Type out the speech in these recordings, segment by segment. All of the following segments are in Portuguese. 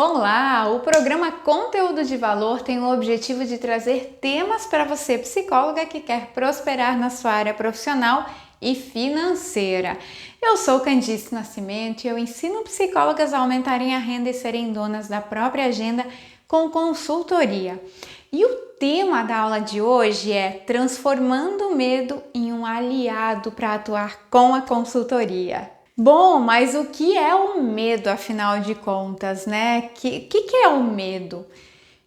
Olá! O programa Conteúdo de Valor tem o objetivo de trazer temas para você, psicóloga que quer prosperar na sua área profissional e financeira. Eu sou Candice Nascimento e eu ensino psicólogas a aumentarem a renda e serem donas da própria agenda com consultoria. E o tema da aula de hoje é transformando o medo em um aliado para atuar com a consultoria. Bom, mas o que é o medo, afinal de contas, né? Que é o medo?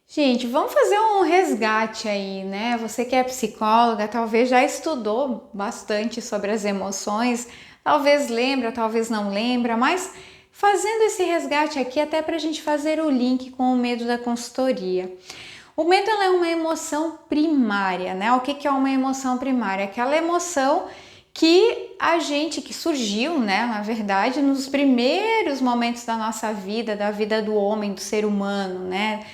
Gente, vamos fazer um resgate aí, né? Você que é psicóloga, talvez já estudou bastante sobre as emoções, talvez lembra, talvez não lembra, mas fazendo esse resgate aqui até para a gente fazer o link com o medo da consultoria. O medo é uma emoção primária, né? O que é uma emoção primária? Aquela emoção que surgiu, né, na verdade, nos primeiros momentos da nossa vida, da vida do homem, do ser humano, né,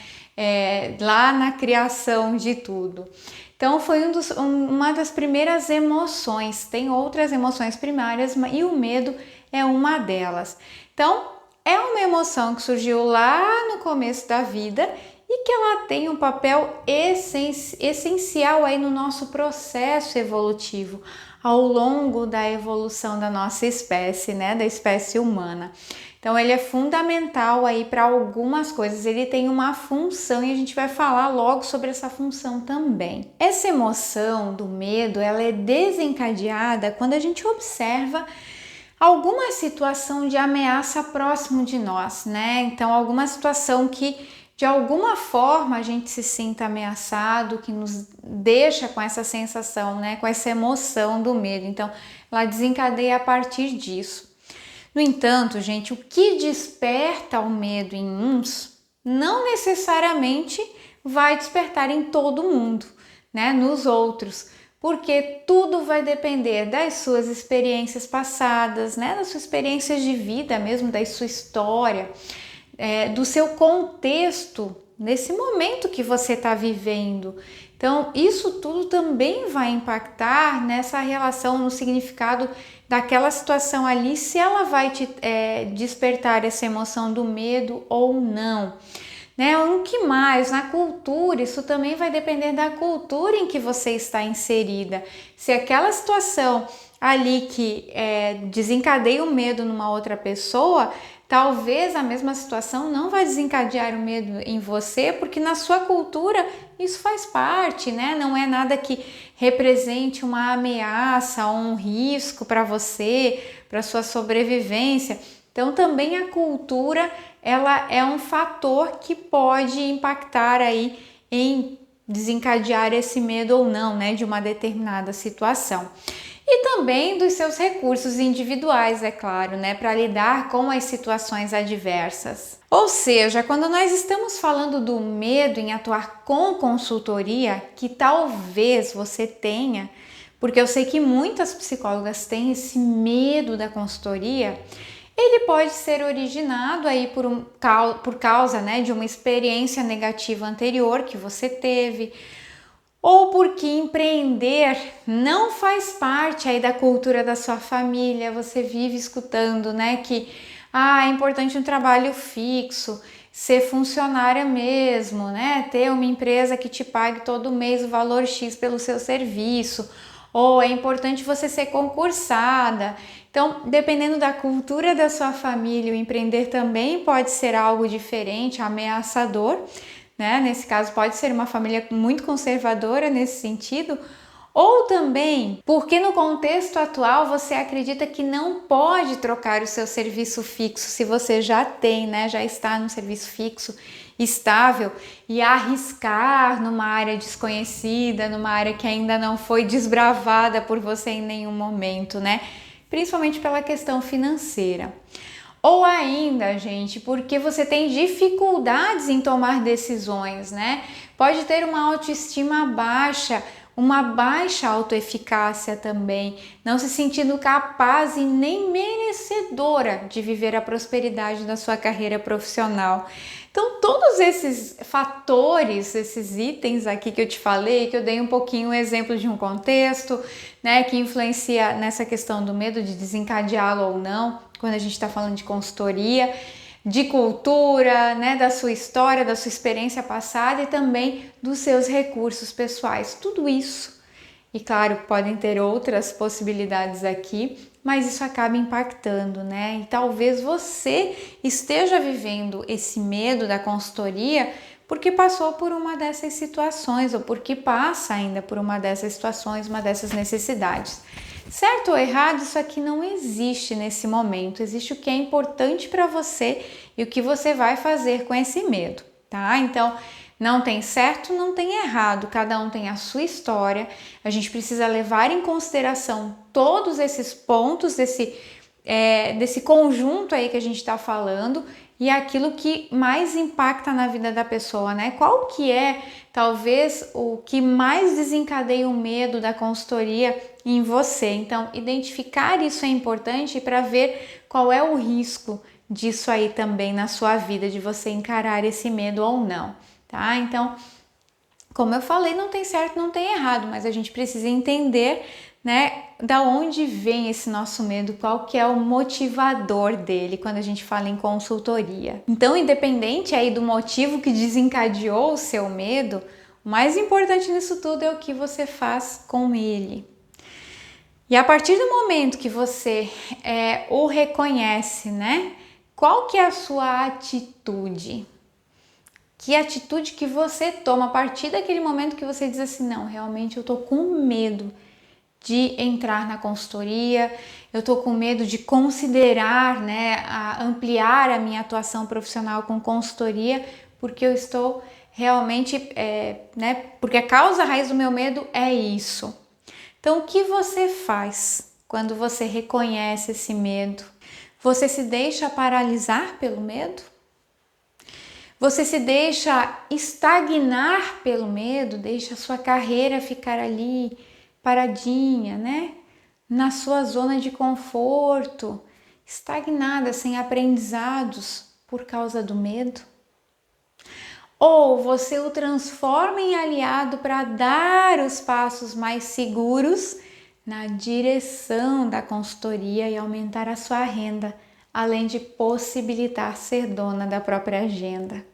lá na criação de tudo. Então foi uma das primeiras emoções. Tem outras emoções primárias e o medo é uma delas. Então é uma emoção que surgiu lá no começo da vida e que ela tem um papel essencial aí no nosso processo evolutivo, ao longo da evolução da nossa espécie, né, da espécie humana. Então ele é fundamental aí para algumas coisas, ele tem uma função e a gente vai falar logo sobre essa função também. Essa emoção do medo, ela é desencadeada quando a gente observa alguma situação de ameaça próximo de nós, né? Então alguma situação que de alguma forma a gente se sinta ameaçado, que nos deixa com essa sensação, né, com essa emoção do medo. Então, ela desencadeia a partir disso. No entanto, gente, o que desperta o medo em uns não necessariamente vai despertar em todo mundo, né, nos outros, porque tudo vai depender das suas experiências passadas, né, das suas experiências de vida mesmo, da sua história, do seu contexto nesse momento que você está vivendo. Então, isso tudo também vai impactar nessa relação, no significado daquela situação ali, se ela vai te despertar essa emoção do medo ou não. Né? O que mais? Na cultura, isso também vai depender da cultura em que você está inserida. Se aquela situação ali que desencadeia o medo numa outra pessoa, talvez a mesma situação não vai desencadear o medo em você, porque na sua cultura isso faz parte, né? Não é nada que represente uma ameaça ou um risco para você, para sua sobrevivência. Então também a cultura, ela é um fator que pode impactar aí em desencadear esse medo ou não, né, de uma determinada situação. E também dos seus recursos individuais, é claro, né, para lidar com as situações adversas. Ou seja, quando nós estamos falando do medo em atuar com consultoria, que talvez você tenha, porque eu sei que muitas psicólogas têm esse medo da consultoria, ele pode ser originado aí por causa, né, de uma experiência negativa anterior que você teve, ou porque empreender não faz parte aí da cultura da sua família. Você vive escutando, né, que é importante um trabalho fixo, ser funcionária mesmo, né, ter uma empresa que te pague todo mês o valor X pelo seu serviço, ou é importante você ser concursada. Então, dependendo da cultura da sua família, o empreender também pode ser algo diferente, ameaçador, né? Nesse caso, pode ser uma família muito conservadora nesse sentido, ou também porque no contexto atual você acredita que não pode trocar o seu serviço fixo se você já tem, né? Já está no serviço fixo estável e arriscar numa área desconhecida, numa área que ainda não foi desbravada por você em nenhum momento, né? Principalmente pela questão financeira. Ou ainda, gente, porque você tem dificuldades em tomar decisões, né? Pode ter uma autoestima baixa, uma baixa autoeficácia também, não se sentindo capaz e nem merecedora de viver a prosperidade da sua carreira profissional. Então, todos esses fatores, esses itens aqui que eu te falei, que eu dei um pouquinho o exemplo de um contexto, né, que influencia nessa questão do medo de desencadeá-lo ou não, quando a gente está falando de consultoria, de cultura, né, da sua história, da sua experiência passada e também dos seus recursos pessoais. Tudo isso. E claro, podem ter outras possibilidades aqui, mas isso acaba impactando, né? E talvez você esteja vivendo esse medo da consultoria porque passou por uma dessas situações ou porque passa ainda por uma dessas situações, uma dessas necessidades. Certo ou errado, isso aqui não existe nesse momento. Existe o que é importante para você e o que você vai fazer com esse medo, tá? Então, não tem certo, não tem errado, cada um tem a sua história. A gente precisa levar em consideração todos esses pontos desse conjunto aí que a gente está falando e aquilo que mais impacta na vida da pessoa, né? Qual que é, talvez, o que mais desencadeia o medo da consultoria em você? Então, identificar isso é importante para ver qual é o risco disso aí também na sua vida, de você encarar esse medo ou não. Tá? Então, como eu falei, não tem certo, não tem errado, mas a gente precisa entender, né, da onde vem esse nosso medo, qual que é o motivador dele quando a gente fala em consultoria. Então, independente aí do motivo que desencadeou o seu medo, o mais importante nisso tudo é o que você faz com ele. E a partir do momento que você o reconhece, né, qual que é a sua atitude? Que atitude que você toma a partir daquele momento que você diz assim, não, realmente eu tô com medo de entrar na consultoria, eu tô com medo de considerar, né, ampliar a minha atuação profissional com consultoria, porque eu estou realmente, né, porque a causa raiz do meu medo é isso. Então, o que você faz quando você reconhece esse medo? Você se deixa paralisar pelo medo? Você se deixa estagnar pelo medo, deixa a sua carreira ficar ali paradinha, né? Na sua zona de conforto, estagnada, sem aprendizados por causa do medo? Ou você o transforma em aliado para dar os passos mais seguros na direção da consultoria e aumentar a sua renda, além de possibilitar ser dona da própria agenda?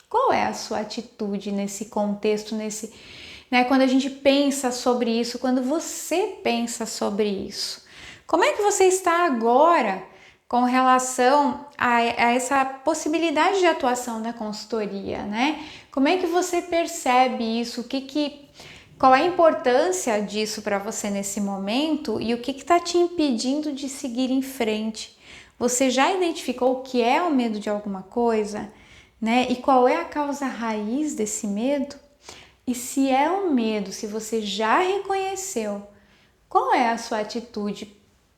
Qual é a sua atitude nesse contexto, né, quando a gente pensa sobre isso, quando você pensa sobre isso? Como é que você está agora com relação a essa possibilidade de atuação da consultoria, né? Como é que você percebe isso? Qual é a importância disso para você nesse momento e o que está te impedindo de seguir em frente? Você já identificou o que é o medo de alguma coisa, né? E qual é a causa raiz desse medo? E se é um medo, se você já reconheceu, qual é a sua atitude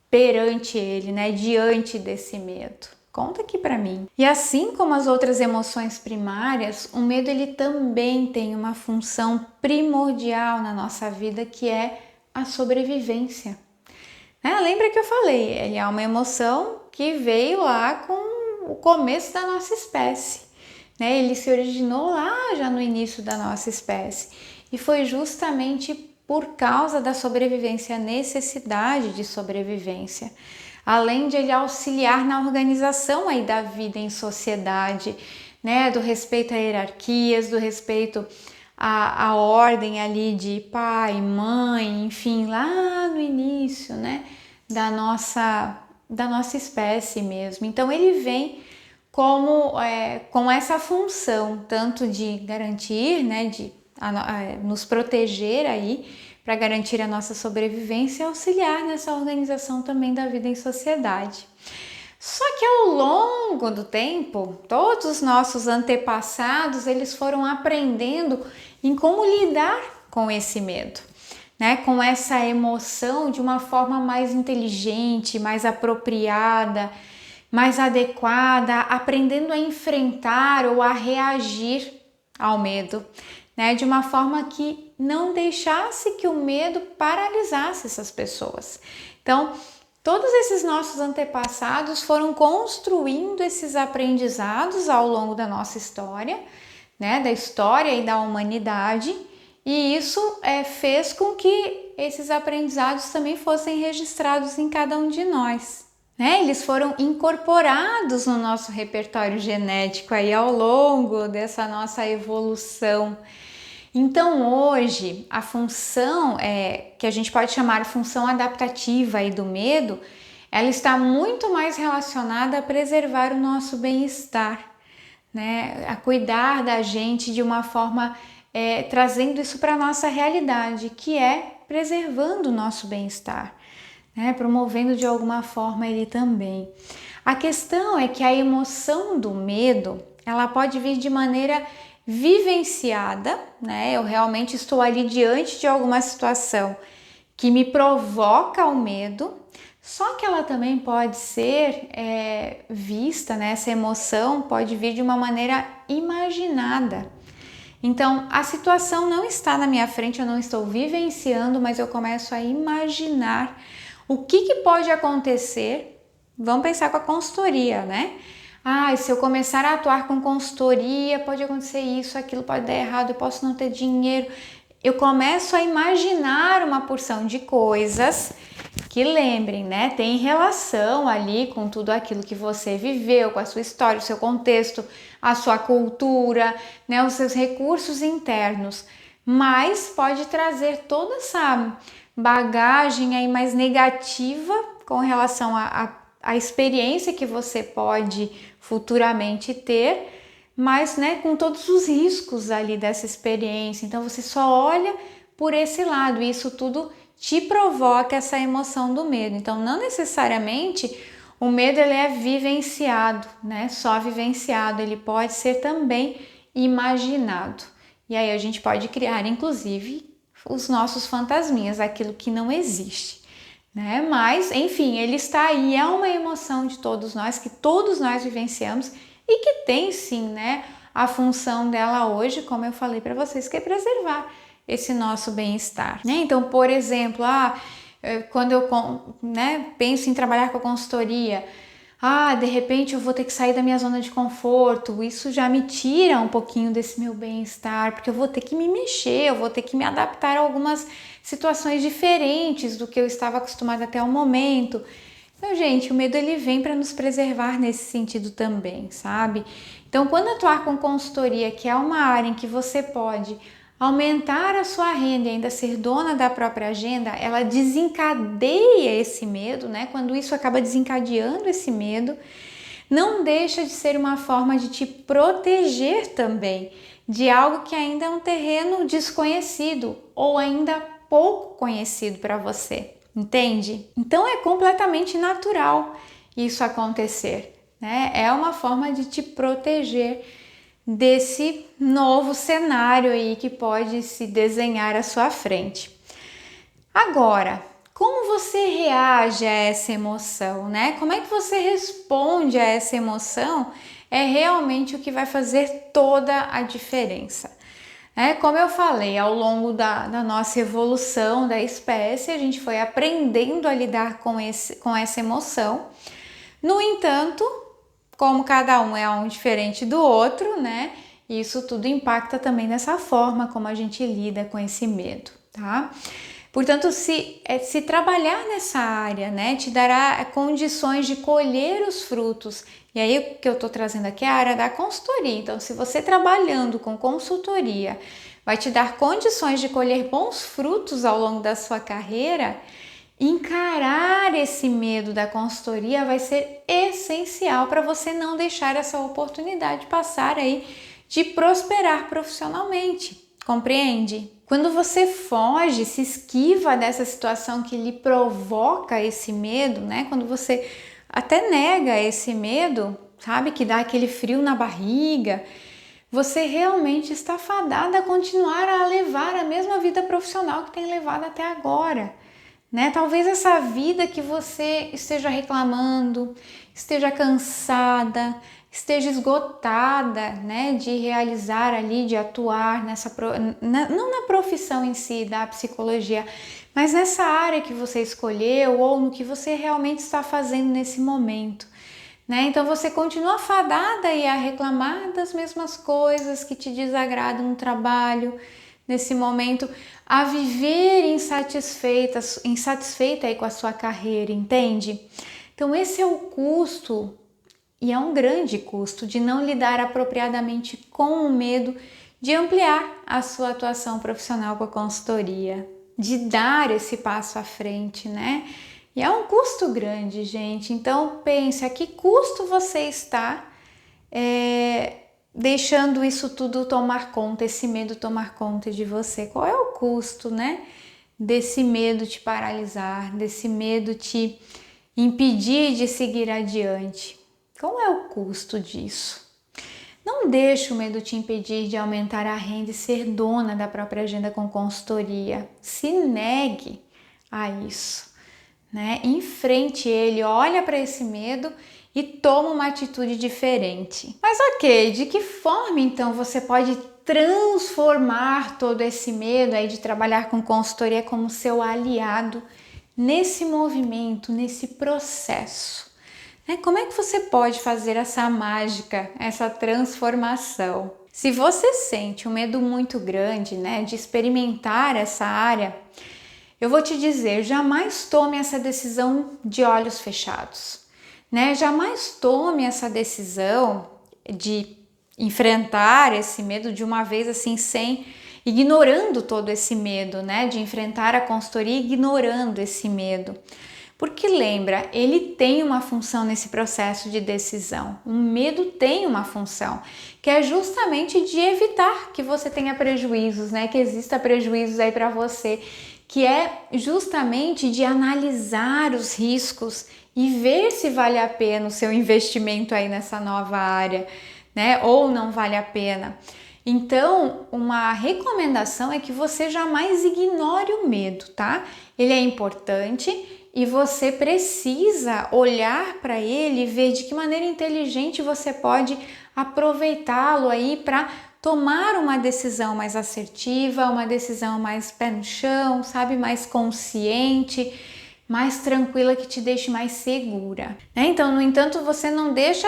perante ele, né? Diante desse medo? Conta aqui para mim. E assim como as outras emoções primárias, o medo ele também tem uma função primordial na nossa vida, que é a sobrevivência. Lembra que eu falei, ele é uma emoção que veio lá com o começo da nossa espécie, né? Ele se originou lá já no início da nossa espécie e foi justamente por causa da sobrevivência, a necessidade de sobrevivência, além de ele auxiliar na organização aí da vida em sociedade, né? Do respeito a hierarquias, do respeito a ordem ali de pai, mãe, enfim, lá no início, né, da nossa espécie mesmo. Então ele vem com essa função tanto de garantir, né, de nos proteger aí para garantir a nossa sobrevivência e auxiliar nessa organização também da vida em sociedade. Só que ao longo do tempo, todos os nossos antepassados, eles foram aprendendo em como lidar com esse medo, né? Com essa emoção de uma forma mais inteligente, mais apropriada, mais adequada, aprendendo a enfrentar ou a reagir ao medo, né? De uma forma que não deixasse que o medo paralisasse essas pessoas. Então, todos esses nossos antepassados foram construindo esses aprendizados ao longo da nossa história, né, da história e da humanidade, e isso fez com que esses aprendizados também fossem registrados em cada um de nós. né? Eles foram incorporados no nosso repertório genético aí ao longo dessa nossa evolução. Então hoje a função que a gente pode chamar de função adaptativa aí do medo, ela está muito mais relacionada a preservar o nosso bem-estar, né? A cuidar da gente de uma forma trazendo isso para a nossa realidade, que é preservando o nosso bem-estar, né? Promovendo de alguma forma ele também. A questão é que a emoção do medo, ela pode vir de maneira vivenciada, né? Eu realmente estou ali diante de alguma situação que me provoca o medo, só que ela também pode ser vista, né? Essa emoção pode vir de uma maneira imaginada. Então, a situação não está na minha frente, eu não estou vivenciando, mas eu começo a imaginar o que pode acontecer. Vamos pensar com a consultoria, né? Se eu começar a atuar com consultoria, pode acontecer isso, aquilo pode dar errado, eu posso não ter dinheiro. Eu começo a imaginar uma porção de coisas que, lembrem, né, tem relação ali com tudo aquilo que você viveu, com a sua história, o seu contexto, a sua cultura, né, os seus recursos internos, mas pode trazer toda essa bagagem aí mais negativa com relação à experiência que você pode futuramente ter, mas, né, com todos os riscos ali dessa experiência. Então você só olha por esse lado e isso tudo te provoca essa emoção do medo. Então não necessariamente o medo ele é vivenciado, né? Só vivenciado, ele pode ser também imaginado. E aí a gente pode criar inclusive os nossos fantasminhas, aquilo que não existe, né? Mas enfim, ele está aí, é uma emoção de todos nós, que todos nós vivenciamos e que tem sim, né, a função dela hoje, como eu falei para vocês, que é preservar esse nosso bem-estar, né? Então, por exemplo, quando eu, né, penso em trabalhar com a consultoria, de repente eu vou ter que sair da minha zona de conforto, isso já me tira um pouquinho desse meu bem-estar, porque eu vou ter que me mexer, eu vou ter que me adaptar a algumas situações diferentes do que eu estava acostumada até o momento. Então, gente, o medo ele vem para nos preservar nesse sentido também, sabe? Então, quando atuar com consultoria, que é uma área em que você pode aumentar a sua renda e ainda ser dona da própria agenda, ela desencadeia esse medo, né? Quando isso acaba desencadeando esse medo, não deixa de ser uma forma de te proteger também de algo que ainda é um terreno desconhecido ou ainda pouco conhecido para você. Entende? Então é completamente natural isso acontecer, né? É uma forma de te proteger desse novo cenário aí que pode se desenhar à sua frente. Agora, como você reage a essa emoção, né? Como é que você responde a essa emoção é realmente o que vai fazer toda a diferença. Como eu falei, ao longo da nossa evolução da espécie, a gente foi aprendendo a lidar com essa emoção. No entanto, como cada um é um diferente do outro, né? Isso tudo impacta também nessa forma como a gente lida com esse medo, tá? Portanto, se trabalhar nessa área, né, te dará condições de colher os frutos. E aí o que eu estou trazendo aqui é a área da consultoria. Então, se você trabalhando com consultoria vai te dar condições de colher bons frutos ao longo da sua carreira, encarar esse medo da consultoria vai ser essencial para você não deixar essa oportunidade passar aí de prosperar profissionalmente. Compreende? Quando você foge, se esquiva dessa situação que lhe provoca esse medo, né? Quando você até nega esse medo, sabe? Que dá aquele frio na barriga, você realmente está fadada a continuar a levar a mesma vida profissional que tem levado até agora, né? Talvez essa vida que você esteja reclamando, esteja cansada, esteja esgotada, né, de realizar ali, de atuar não na profissão em si da psicologia, mas nessa área que você escolheu ou no que você realmente está fazendo nesse momento, né? Então você continua fadada aí a reclamar das mesmas coisas que te desagradam no trabalho, nesse momento, a viver insatisfeita aí com a sua carreira, entende? Então esse é o custo, e é um grande custo, de não lidar apropriadamente com o medo de ampliar a sua atuação profissional com a consultoria, de dar esse passo à frente, né? E é um custo grande, gente. Então pense, a que custo você está deixando isso tudo tomar conta, esse medo tomar conta de você? Qual é o custo, né? Desse medo te paralisar, desse medo te impedir de seguir adiante. Qual é o custo disso? Não deixe o medo te impedir de aumentar a renda e ser dona da própria agenda com consultoria. Se negue a isso, né? Enfrente ele, olha para esse medo e toma uma atitude diferente. Mas ok, de que forma então você pode transformar todo esse medo aí de trabalhar com consultoria como seu aliado nesse movimento, nesse processo? Como é que você pode fazer essa mágica, essa transformação? Se você sente um medo muito grande, né, de experimentar essa área, eu vou te dizer, jamais tome essa decisão de olhos fechados, né? Jamais tome essa decisão de enfrentar esse medo de uma vez assim, ignorando todo esse medo, né? De enfrentar a consultoria ignorando esse medo. Porque lembra, ele tem uma função nesse processo de decisão. O medo tem uma função, que é justamente de evitar que você tenha prejuízos, né? Que exista prejuízos aí para você, que é justamente de analisar os riscos e ver se vale a pena o seu investimento aí nessa nova área, né? Ou não vale a pena. Então, uma recomendação é que você jamais ignore o medo, tá? Ele é importante e você precisa olhar para ele e ver de que maneira inteligente você pode aproveitá-lo aí para tomar uma decisão mais assertiva, uma decisão mais pé no chão, sabe? Mais consciente, mais tranquila, que te deixe mais segura, né? Então, no entanto, você não deixa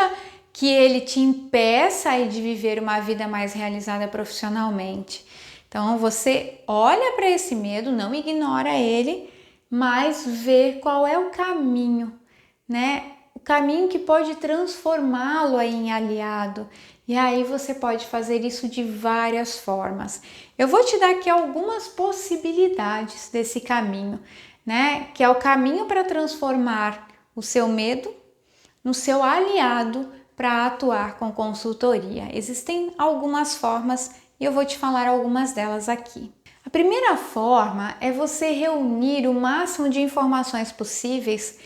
que ele te impeça aí de viver uma vida mais realizada profissionalmente. Então, você olha para esse medo, não ignora ele, mas vê qual é o caminho, né? O caminho que pode transformá-lo aí em aliado. E aí você pode fazer isso de várias formas. Eu vou te dar aqui algumas possibilidades desse caminho, né? Que é o caminho para transformar o seu medo no seu aliado para atuar com consultoria. Existem algumas formas e eu vou te falar algumas delas aqui. A primeira forma é você reunir o máximo de informações possíveis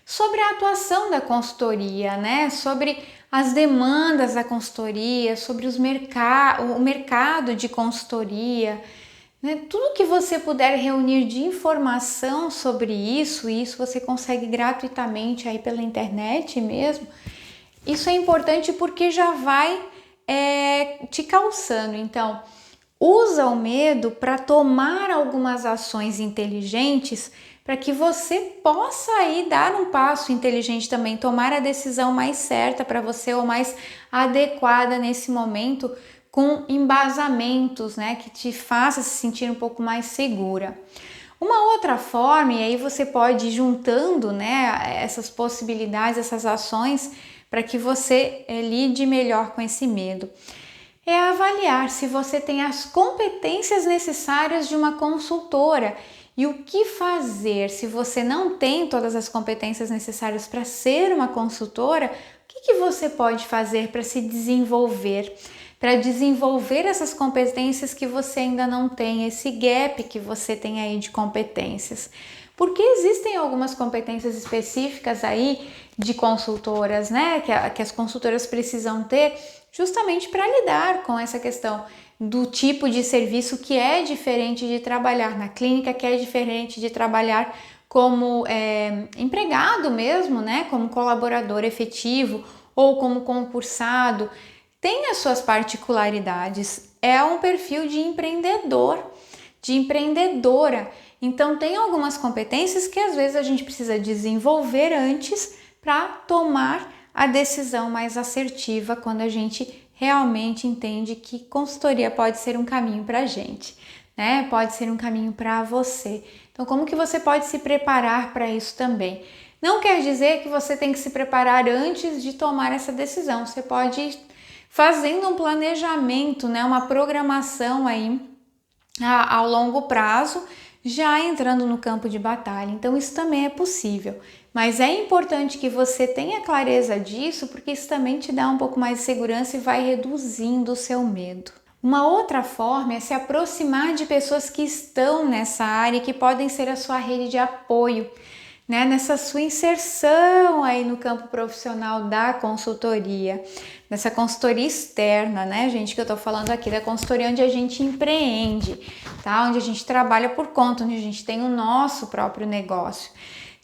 sobre a atuação da consultoria, né? Sobre as demandas da consultoria, sobre o mercado de consultoria, né? Tudo que você puder reunir de informação sobre isso você consegue gratuitamente aí pela internet mesmo. Isso é importante porque já vai te calçando. Então, usa o medo para tomar algumas ações inteligentes para que você possa aí dar um passo inteligente também, tomar a decisão mais certa para você ou mais adequada nesse momento, com embasamentos, né, que te faça se sentir um pouco mais segura. Uma outra forma, e aí você pode ir juntando, né, essas possibilidades, essas ações, para que você lide melhor com esse medo, é avaliar se você tem as competências necessárias de uma consultora. E o que fazer se você não tem todas as competências necessárias para ser uma consultora? O que você pode fazer para se desenvolver? Para desenvolver essas competências que você ainda não tem, esse gap que você tem aí de competências. Porque existem algumas competências específicas aí de consultoras, né? Que as consultoras precisam ter justamente para lidar com essa questão do tipo de serviço que é diferente de trabalhar na clínica, que é diferente de trabalhar como empregado mesmo, né? Como colaborador efetivo ou como concursado. Tem as suas particularidades. É um perfil de empreendedor, de empreendedora. Então tem algumas competências que às vezes a gente precisa desenvolver antes para tomar a decisão mais assertiva quando a gente realmente entende que consultoria pode ser um caminho para a gente, né? Pode ser um caminho para você. Então, como que você pode se preparar para isso também? Não quer dizer que você tem que se preparar antes de tomar essa decisão. Você pode ir fazendo um planejamento, né, uma programação aí ao longo prazo, já entrando no campo de batalha. Então isso também é possível. Mas é importante que você tenha clareza disso, porque isso também te dá um pouco mais de segurança e vai reduzindo o seu medo. Uma outra forma é se aproximar de pessoas que estão nessa área e que podem ser a sua rede de apoio, né? Nessa sua inserção aí no campo profissional da consultoria, nessa consultoria externa, né, gente, que eu tô falando aqui, da consultoria onde a gente empreende, tá? Onde a gente trabalha por conta, onde a gente tem o nosso próprio negócio.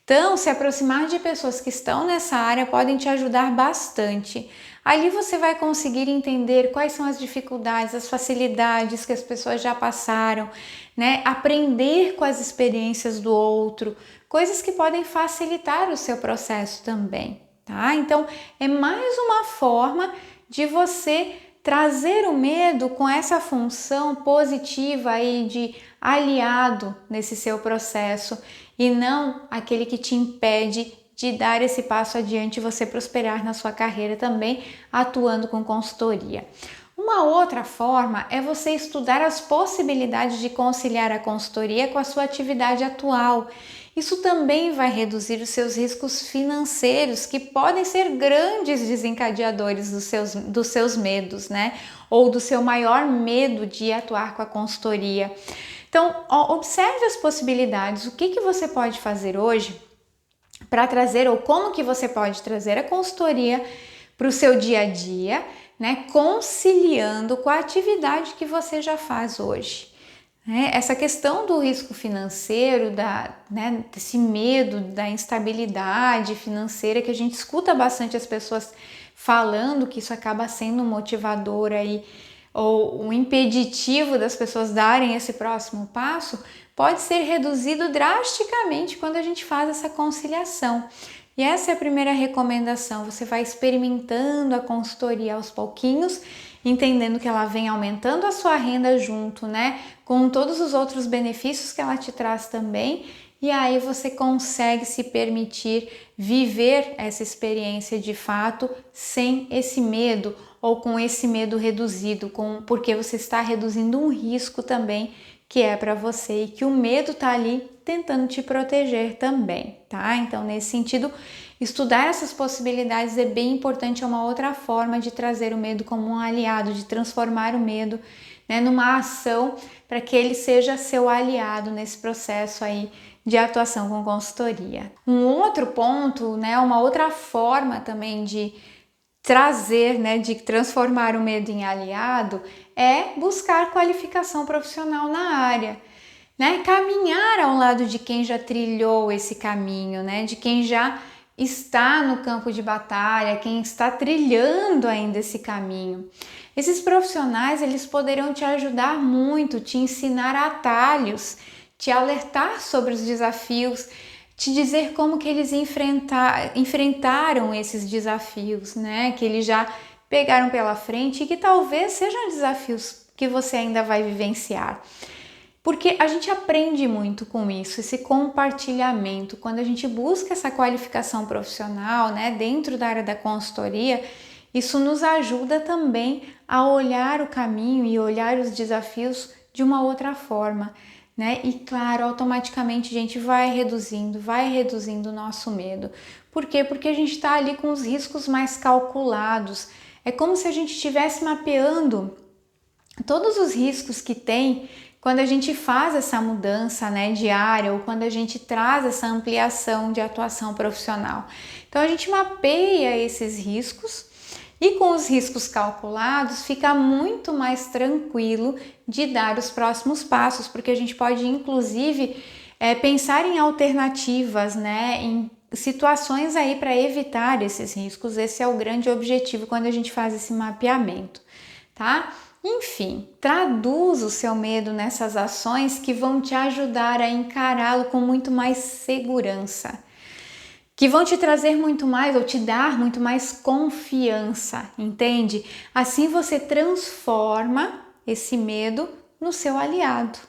Então, se aproximar de pessoas que estão nessa área podem te ajudar bastante. Ali você vai conseguir entender quais são as dificuldades, as facilidades que as pessoas já passaram, né? Aprender com as experiências do outro, coisas que podem facilitar o seu processo também, tá? Então, é mais uma forma de você trazer o medo com essa função positiva aí de aliado nesse seu processo e não aquele que te impede de dar esse passo adiante e você prosperar na sua carreira também atuando com consultoria. Uma outra forma é você estudar as possibilidades de conciliar a consultoria com a sua atividade atual. Isso também vai reduzir os seus riscos financeiros, que podem ser grandes desencadeadores dos seus medos, né? Ou do seu maior medo de atuar com a consultoria. Então, observe as possibilidades. O que você pode fazer hoje para trazer, ou como que você pode trazer a consultoria para o seu dia a dia, né? Conciliando com a atividade que você já faz hoje. Essa questão do risco financeiro, desse medo da instabilidade financeira, que a gente escuta bastante as pessoas falando que isso acaba sendo um motivador aí, ou um impeditivo das pessoas darem esse próximo passo, pode ser reduzido drasticamente quando a gente faz essa conciliação. E essa é a primeira recomendação, você vai experimentando a consultoria aos pouquinhos, entendendo que ela vem aumentando a sua renda junto, né, com todos os outros benefícios que ela te traz também, e aí você consegue se permitir viver essa experiência de fato sem esse medo ou com esse medo reduzido, porque você está reduzindo um risco também que é para você e que o medo está ali tentando te proteger também, tá? Então, nesse sentido, estudar essas possibilidades é bem importante, é uma outra forma de trazer o medo como um aliado, de transformar o medo, né, numa ação para que ele seja seu aliado nesse processo aí de atuação com consultoria. Um outro ponto, né, uma outra forma também de trazer, né, de transformar o medo em aliado é buscar qualificação profissional na área, né? Caminhar ao lado de quem já trilhou esse caminho, né? De quem já está no campo de batalha, quem está trilhando ainda esse caminho. Esses profissionais, eles poderão te ajudar muito, te ensinar atalhos, te alertar sobre os desafios, te dizer como que eles enfrentaram esses desafios, né? Que eles já pegaram pela frente e que talvez sejam desafios que você ainda vai vivenciar. Porque a gente aprende muito com isso, esse compartilhamento. Quando a gente busca essa qualificação profissional, né, dentro da área da consultoria, isso nos ajuda também a olhar o caminho e olhar os desafios de uma outra forma, né? E claro, automaticamente a gente vai reduzindo o nosso medo. Por quê? Porque a gente está ali com os riscos mais calculados. É como se a gente estivesse mapeando todos os riscos que tem quando a gente faz essa mudança, né, de área, ou quando a gente traz essa ampliação de atuação profissional. Então a gente mapeia esses riscos e com os riscos calculados fica muito mais tranquilo de dar os próximos passos, porque a gente pode inclusive pensar em alternativas, né, em situações aí para evitar esses riscos. Esse é o grande objetivo quando a gente faz esse mapeamento, tá? Enfim, traduz o seu medo nessas ações que vão te ajudar a encará-lo com muito mais segurança, que vão te trazer muito mais ou te dar muito mais confiança, entende? Assim você transforma esse medo no seu aliado,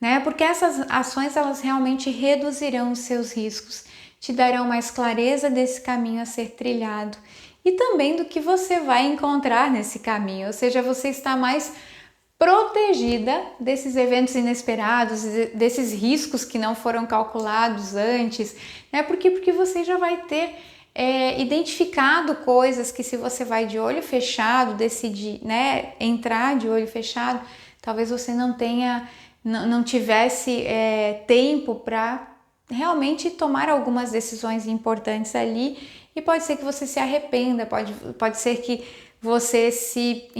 né? Porque essas ações, elas realmente reduzirão os seus riscos te darão mais clareza desse caminho a ser trilhado e também do que você vai encontrar nesse caminho, ou seja, você está mais protegida desses eventos inesperados, desses riscos que não foram calculados antes, né? Porque você já vai ter identificado coisas que, se você vai de olho fechado, decidir, né, entrar de olho fechado, talvez você não tivesse tempo para realmente tomar algumas decisões importantes ali, e pode ser que você se arrependa, pode ser que você se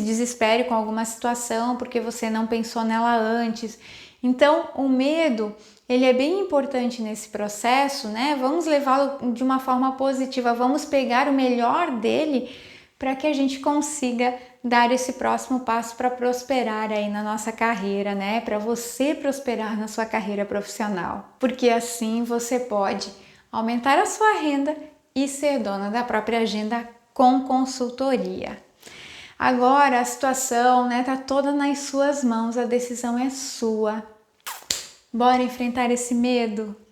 desespere com alguma situação porque você não pensou nela antes. Então, o medo, ele é bem importante nesse processo, né? Vamos levá-lo de uma forma positiva, vamos pegar o melhor dele para que a gente consiga dar esse próximo passo para prosperar aí na nossa carreira, né? Para você prosperar na sua carreira profissional, porque assim você pode aumentar a sua renda e ser dona da própria agenda com consultoria. Agora a situação, né, tá toda nas suas mãos, a decisão é sua. Bora enfrentar esse medo?